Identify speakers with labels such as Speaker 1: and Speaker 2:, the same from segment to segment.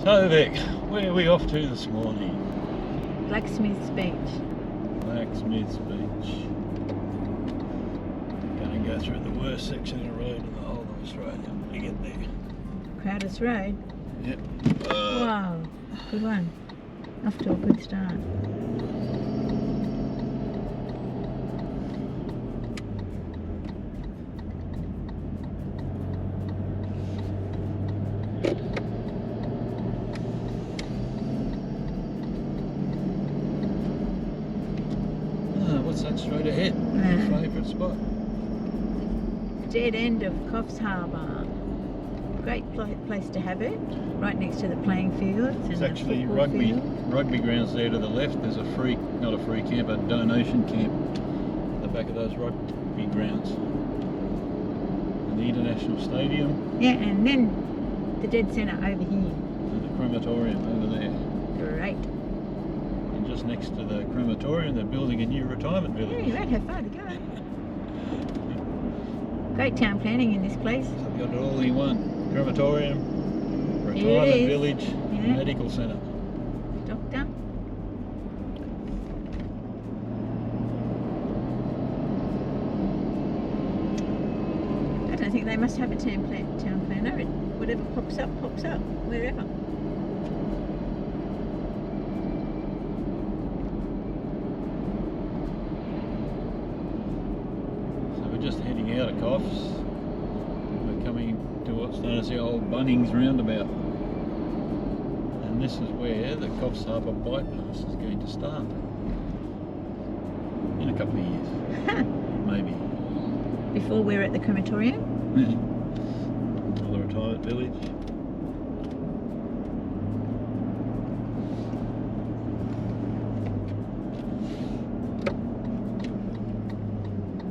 Speaker 1: So Vic, where are we off to this morning?
Speaker 2: Blacksmiths Beach.
Speaker 1: Blacksmiths Beach. Going to go through the worst section of road in the whole of Australia when we get there.
Speaker 2: Crowders Road.
Speaker 1: Yep.
Speaker 2: Wow, good one. Off to a good start.
Speaker 1: What's that straight ahead? Favourite spot?
Speaker 2: Dead end of Coffs Harbour. Great place to have it. Right next to the playing fields.
Speaker 1: It's
Speaker 2: and
Speaker 1: actually
Speaker 2: the
Speaker 1: rugby grounds there to the left. There's a free, not a free camp, a donation camp at the back of those rugby grounds. And the International Stadium.
Speaker 2: Yeah, and then the dead centre over here.
Speaker 1: And the crematorium over there.
Speaker 2: Great.
Speaker 1: And just next to the crematorium, they're building a new retirement
Speaker 2: Yeah,
Speaker 1: village.
Speaker 2: you won't have far to go. Great town planning in this place.
Speaker 1: So we've got it all in one. Crematorium, retirement village,
Speaker 2: yeah.
Speaker 1: medical centre.
Speaker 2: Doctor. I don't think they must have a town planner. Whatever pops up, wherever.
Speaker 1: So we're just heading out of Coffs. We're coming to what's known as the old Bunnings roundabout. And this is where the Coffs Harbour bypass is going to start. In a couple of years. Maybe.
Speaker 2: Before we're at the crematorium.
Speaker 1: Or the retirement village.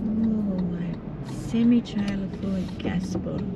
Speaker 2: Oh, my semi-trailer full of gas bottles.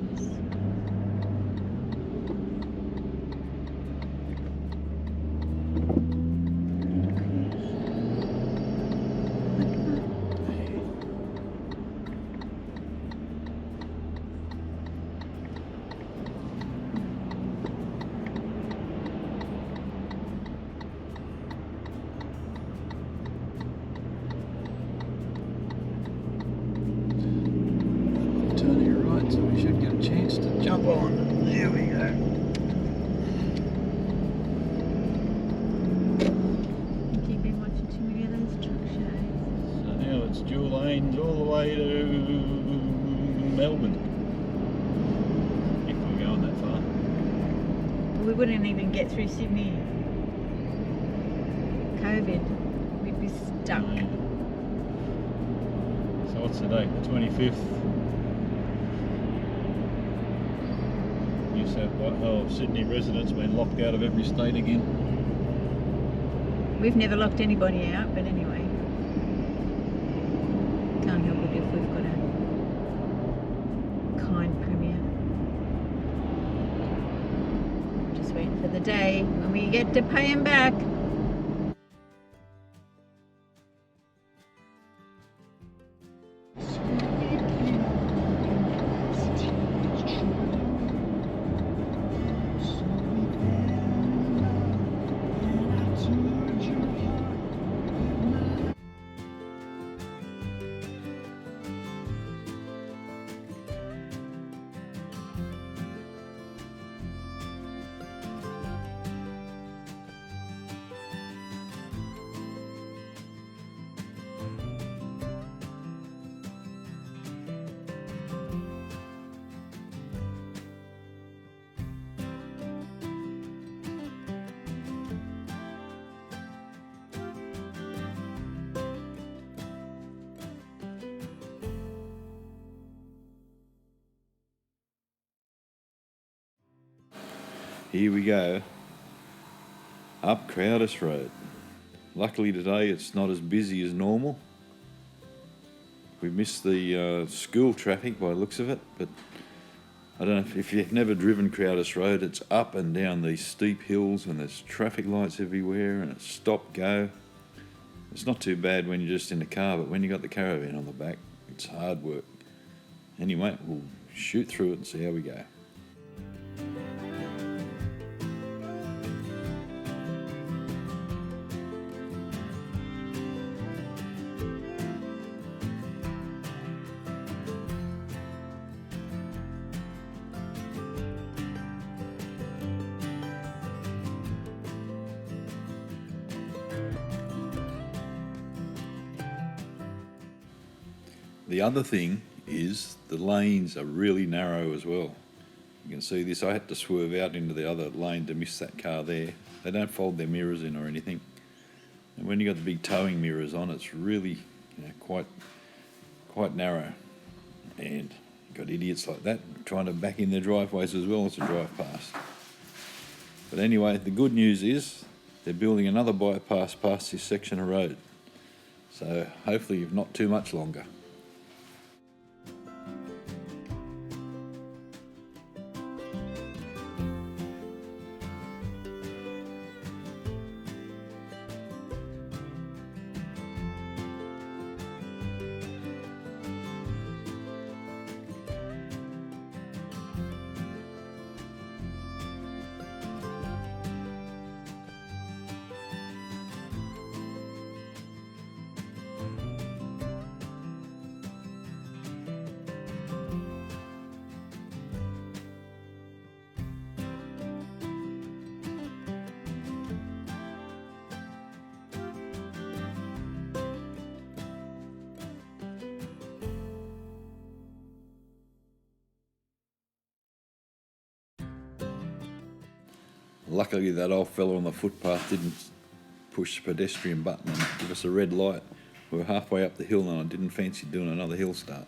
Speaker 1: Turning right, so we should get a chance to jump on. There we go.
Speaker 2: I think you've been watching too many of those truck shows.
Speaker 1: So now it's dual lanes all the way to Melbourne. If we're going that far.
Speaker 2: We wouldn't even get through Sydney. COVID. We'd be stuck.
Speaker 1: No. So what's the date? The 25th. New South Wales, Sydney residents been locked out of every state again.
Speaker 2: We've never locked anybody out, but anyway. Can't help it if we've got a kind premier. Just waiting for the day when we get to pay him back.
Speaker 3: Here we go, up Crowders Road. Luckily today it's not as busy as normal. We missed the school traffic by the looks of it, but I don't know if you've never driven Crowders Road. It's up and down these steep hills and there's traffic lights everywhere and it's stop go. It's not too bad when you're just in the car, but when you got the Caravan on the back, it's hard work. Anyway, we'll shoot through it and see how we go. The other thing is the lanes are really narrow as well. You can see this, I had to swerve out into the other lane to miss that car there. They don't fold their mirrors in or anything. And when you've got the big towing mirrors on, it's really quite narrow. And you've got idiots like that trying to back in their driveways as well as to drive past. But anyway, the good news is they're building another bypass past this section of road. So hopefully not too much longer. Luckily that old fellow on the footpath didn't push the pedestrian button and give us a red light. We were halfway up the hill and I didn't fancy doing another hill start.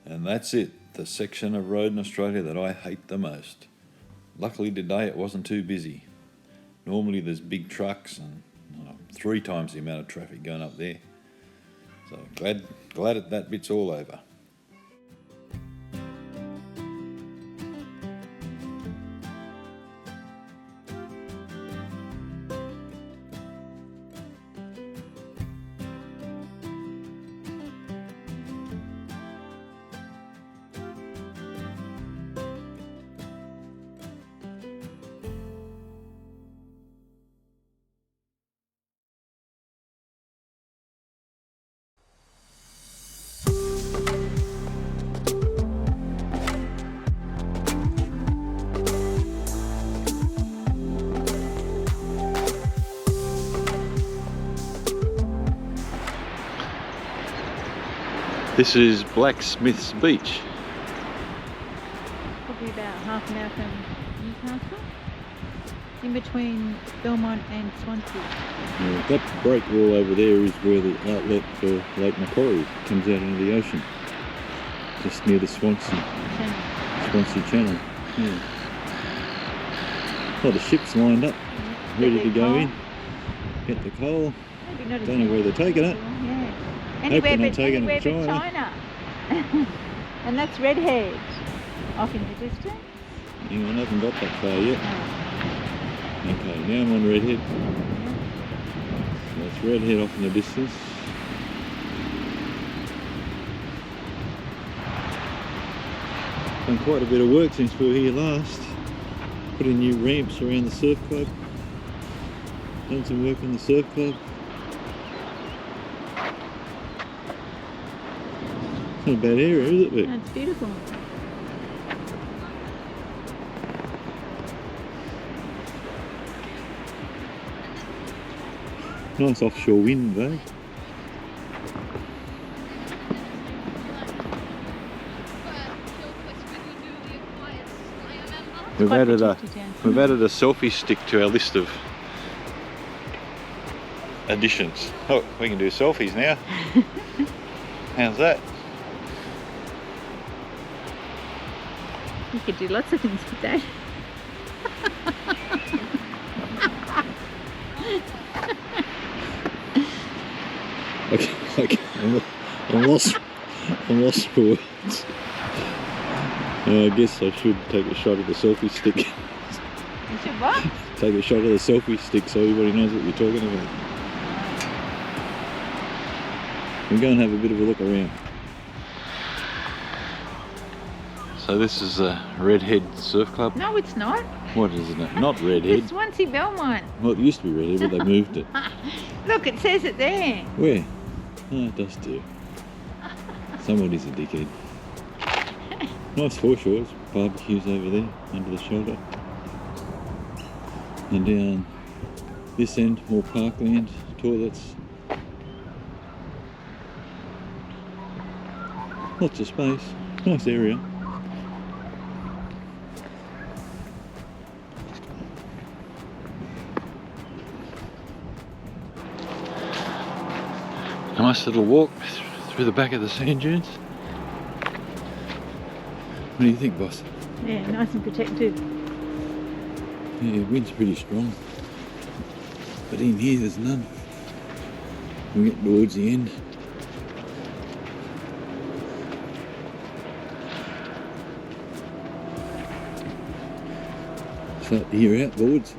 Speaker 3: And that's it, the section of road in Australia that I hate the most. Luckily today it wasn't too busy. Normally there's big trucks and 3 times the amount of traffic going up there. So glad that bit's all over. This is Blacksmiths Beach.
Speaker 2: Probably about half an hour from Newcastle, in between Belmont and Swansea.
Speaker 1: Yeah, that break wall over there is where the outlet for Lake Macquarie comes out into the ocean, just near the Swansea Channel. Yeah. A lot of ships lined up, ready to go in, get the coal.
Speaker 2: Maybe not
Speaker 1: Don't know where they're taking it.
Speaker 2: Yeah.
Speaker 1: Hope
Speaker 2: Anywhere
Speaker 1: they're not
Speaker 2: but
Speaker 1: taking it to
Speaker 2: China. And that's Redhead off in the distance.
Speaker 1: Hang on, I haven't got that far yet. Okay, now I'm on Redhead. So that's Redhead off in the distance. Done quite a bit of work since we were here last. Put in new ramps around the surf club. Done some work on the surf club. It's not a bad area, is it, Vic?
Speaker 2: That's beautiful.
Speaker 1: Nice offshore wind though.
Speaker 3: We've
Speaker 2: quite
Speaker 3: added a
Speaker 2: protected down
Speaker 3: we've
Speaker 2: here.
Speaker 3: added a selfie stick to our list of additions. Oh, we can do selfies now. How's that?
Speaker 2: You could do lots of things with that.
Speaker 3: Okay, I'm lost for words. I guess I should take a shot of the selfie stick.
Speaker 2: You should what?
Speaker 3: Take a shot of the selfie stick so everybody knows what you're talking about. We'll go and have a bit of a look around. So this is a Redhead Surf Club.
Speaker 2: No, it's not.
Speaker 3: What is it? Not Redhead.
Speaker 2: It's Swansea Belmont.
Speaker 3: Well, it used to be Redhead, but they moved it.
Speaker 2: Look, it says it there.
Speaker 3: Where? Oh, it does too. Somebody's a dickhead. Nice foreshores. Barbecues over there, under the shelter. And down this end, more parkland, toilets. Lots of space. Nice area. A nice little walk through the back of the sand dunes. What do you think, boss?
Speaker 2: Yeah, nice and protected.
Speaker 3: Yeah, wind's pretty strong. But in here there's none. We get towards the end. Start to hear outboards.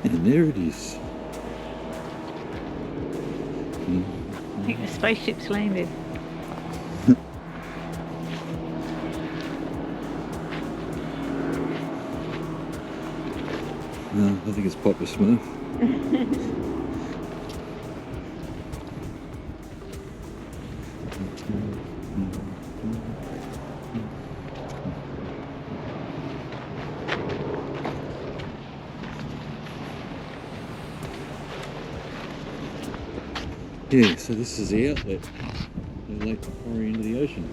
Speaker 3: And there it is.
Speaker 2: I think the spaceship's landed.
Speaker 3: No, I think it's Papa Smurf. Yeah, so this is the outlet. The Lake Macquarie into the ocean.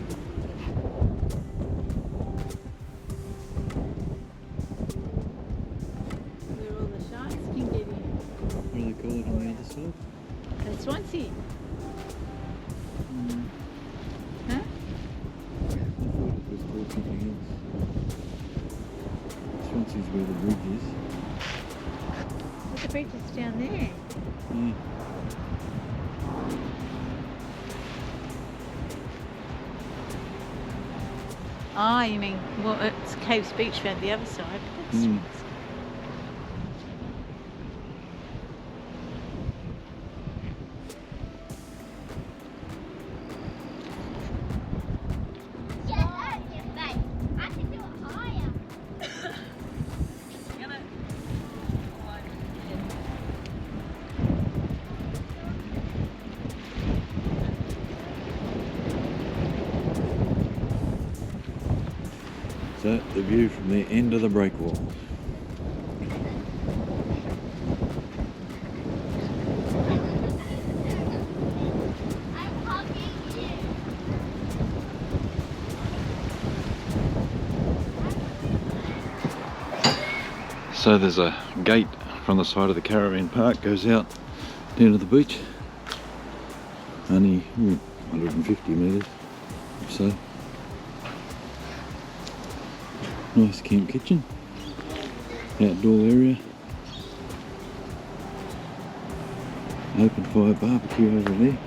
Speaker 2: Where all the sharks can get in.
Speaker 3: What do they call it on the other side?
Speaker 2: Swansea. Huh?
Speaker 3: I thought it was called something else. Swansea's where the bridge is.
Speaker 2: Look, the bridge is down there.
Speaker 3: Yeah.
Speaker 2: Oh, you mean, well, it's Caves Beach round the other side. But that's
Speaker 3: Mm. So, the view from the end of the breakwall. So there's a gate from the side of the caravan park, goes out down to the beach. Only 150 metres or so. Nice camp kitchen, outdoor area, open fire barbecue over there.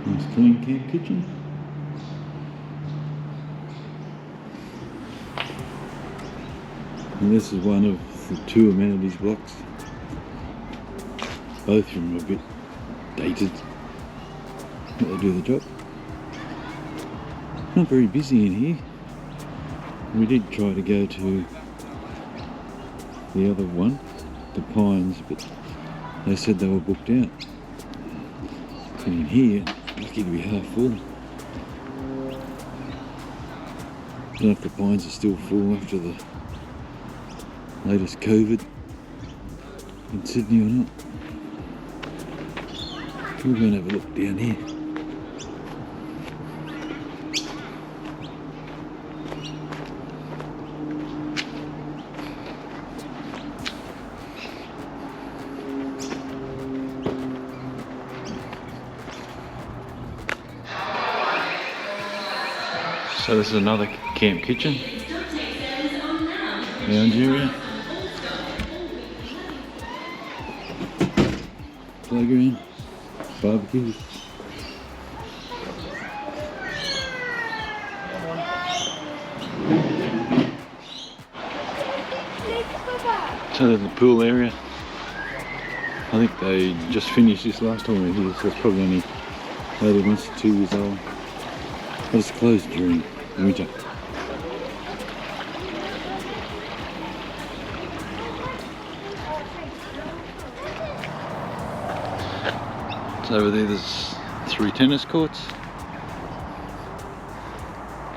Speaker 3: Nice clean camp kitchen. And this is one of the two amenities blocks. Both of them are a bit dated, but they do the job. Not very busy in here. We did try to go to the other one, the Pines, but they said they were booked out. And in here, lucky to be half full. don't know if the pines are still full after the latest COVID in Sydney or not. We're going to have a look down here. So this is another camp kitchen. Lounge area. Playground. Barbecues. So there's the pool area. I think they just finished this last time we were here, so it's probably only 18 months to 2 years old. But it's closed during winter. So over there there's 3 tennis courts.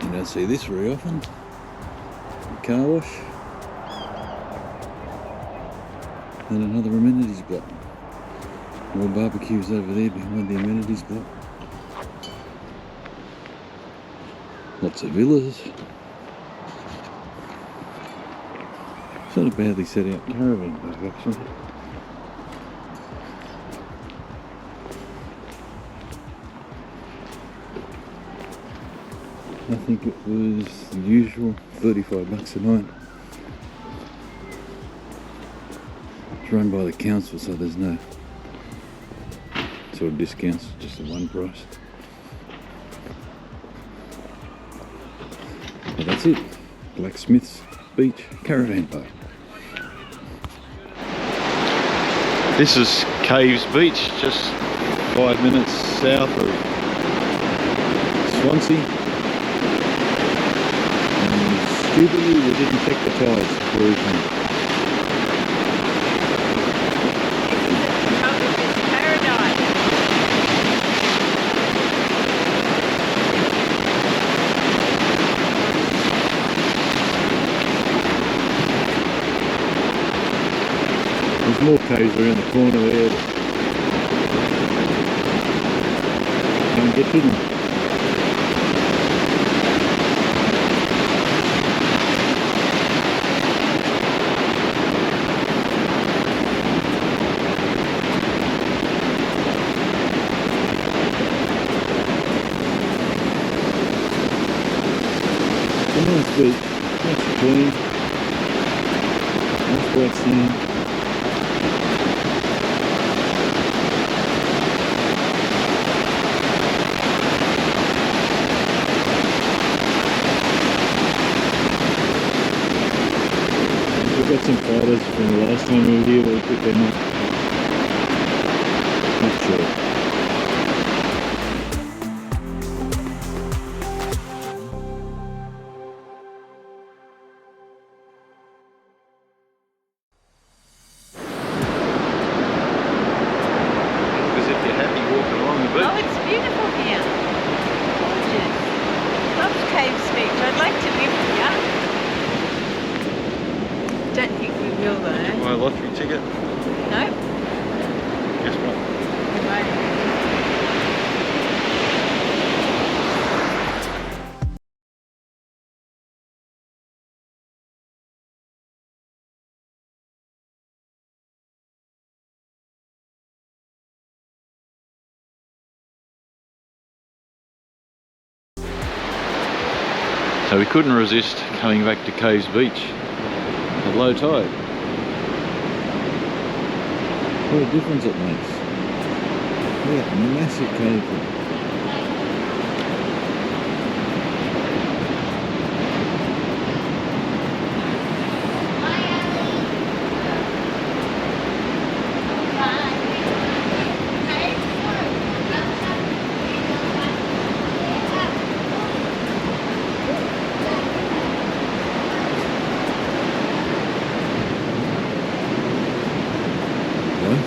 Speaker 3: You don't see this very often. A car wash. And another amenities block. More barbecues over there behind the amenities block. Lots of villas. It's not a badly set out caravan park actually. I think it was the usual $35 a night. It's run by the council, so there's no sort of discounts, just the one price. But that's it. Blacksmiths Beach Caravan Park. This is Caves Beach, just 5 minutes south of Swansea. Stupidly, we didn't check the tides before we came.
Speaker 2: Paradise.
Speaker 3: There's more caves around the corner there. Can't get to them. Nice beach, nice and clean, nice white sand. We've got some photos from the last time we were here, we'll put them up. Not sure.
Speaker 2: Oh, it's beautiful here. Gorgeous. Loves Caves Beach. I'd like to live here. Don't think we will though.
Speaker 3: My lottery ticket.
Speaker 2: No?
Speaker 3: Guess what?
Speaker 2: We won't.
Speaker 3: So we couldn't resist coming back to Caves Beach at low tide. What a difference it makes. Look at that massive cave.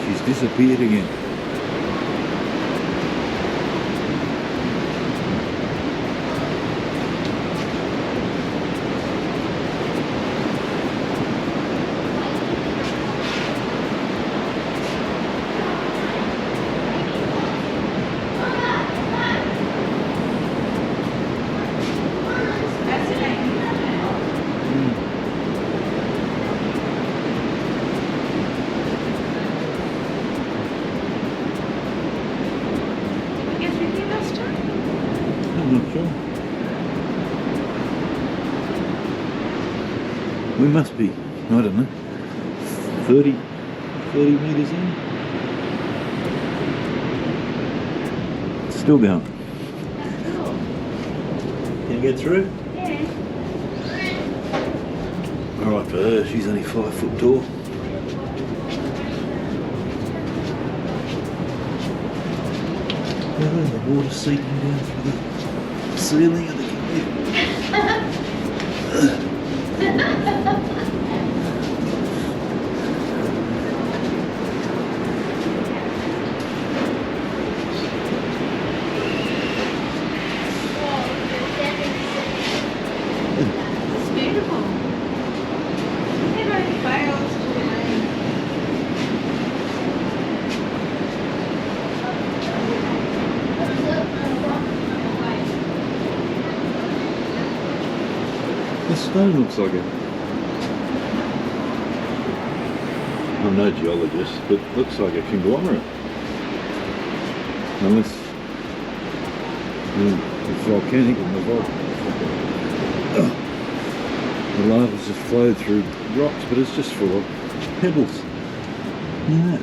Speaker 3: She's disappeared again.
Speaker 1: I'm not sure. We must be, I don't know, 30 metres in. Still going. Can you get through?
Speaker 2: Yeah.
Speaker 1: Alright for her, she's only 5 foot tall. Oh, the water seeping down through the ceiling of the
Speaker 2: It's beautiful. Everyone fails to remain.
Speaker 1: The stone looks like it. I'm no geologist, but it looks like a conglomerate. Unless it's volcanic and the lava's just flowed through rocks, but it's just full of pebbles. Yeah.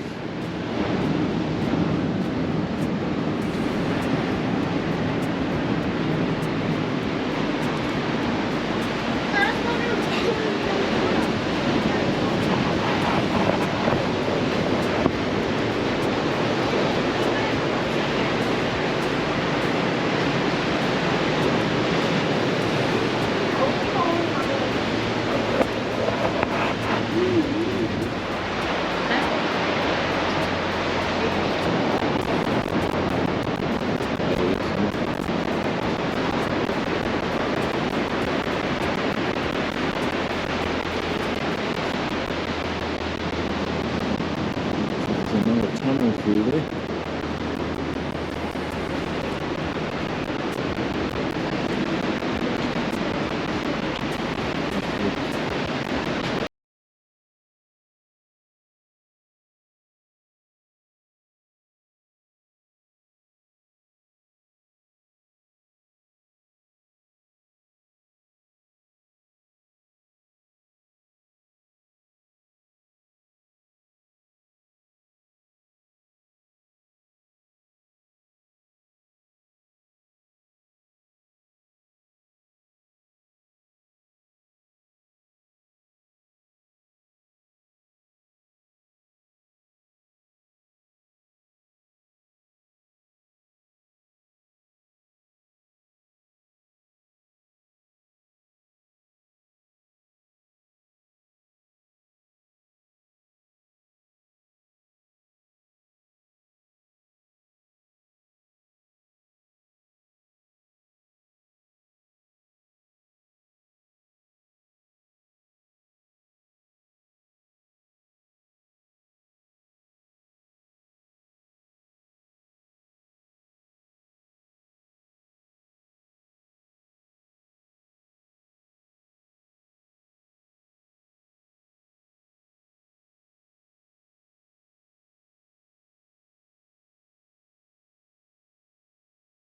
Speaker 1: Another tunnel through there.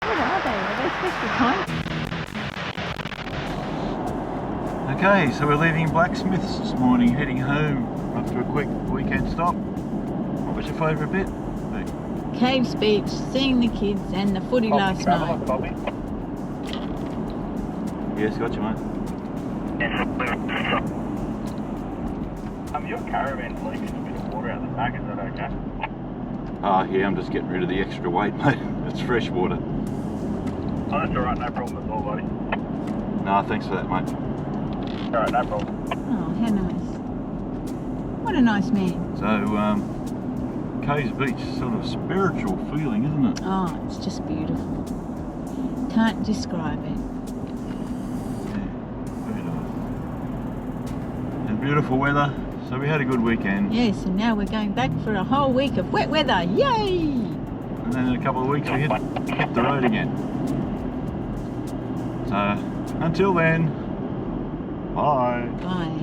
Speaker 2: What are they? Are they supposed to be kind?
Speaker 1: Okay, so we're leaving Blacksmiths this morning, heading home after a quick weekend stop. What was your favourite bit?
Speaker 2: Caves Beach, seeing the kids and the footy last night.
Speaker 1: Yes, got you, mate.
Speaker 4: Your caravan's leaking a bit of water out the back, is that okay?
Speaker 1: Yeah, I'm just getting rid of the extra weight, mate. It's fresh water.
Speaker 4: Oh, that's alright, no problem at all, buddy.
Speaker 1: Nah, thanks for that, mate.
Speaker 4: Alright, no problem.
Speaker 2: Oh, how nice. What a nice man.
Speaker 1: So, Caves Beach, sort of spiritual feeling, isn't it?
Speaker 2: Oh, it's just beautiful. Can't describe it.
Speaker 1: Yeah, very nice. And beautiful weather, so we had a good weekend.
Speaker 2: Yes, and now we're going back for a whole week of wet weather. Yay!
Speaker 1: And then in a couple of weeks we hit the road again. So, until then, bye.
Speaker 2: Bye.